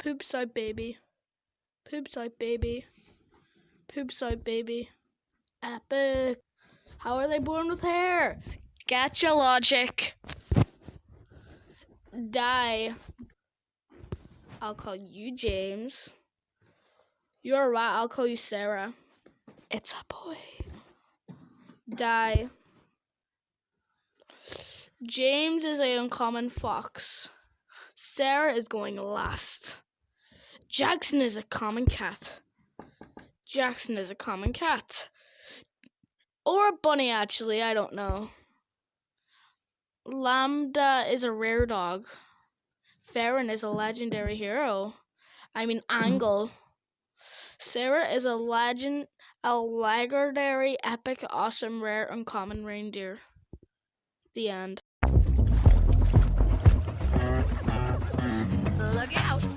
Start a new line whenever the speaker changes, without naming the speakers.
Poops out baby. Poops out baby. Poops out baby. Epic. How are they born with hair? Gacha logic. Die. I'll call you James. You're a rat. I'll call you Sarah. It's a boy. Die. James is an uncommon fox. Sarah is going last. Jackson is a common cat. Jackson is a common cat. Or a bunny, actually. I don't know. Lambda is a rare dog. Farron is a legendary hero. Angle. Sarah is a legendary, epic, awesome, rare, uncommon reindeer. The end.
Look out!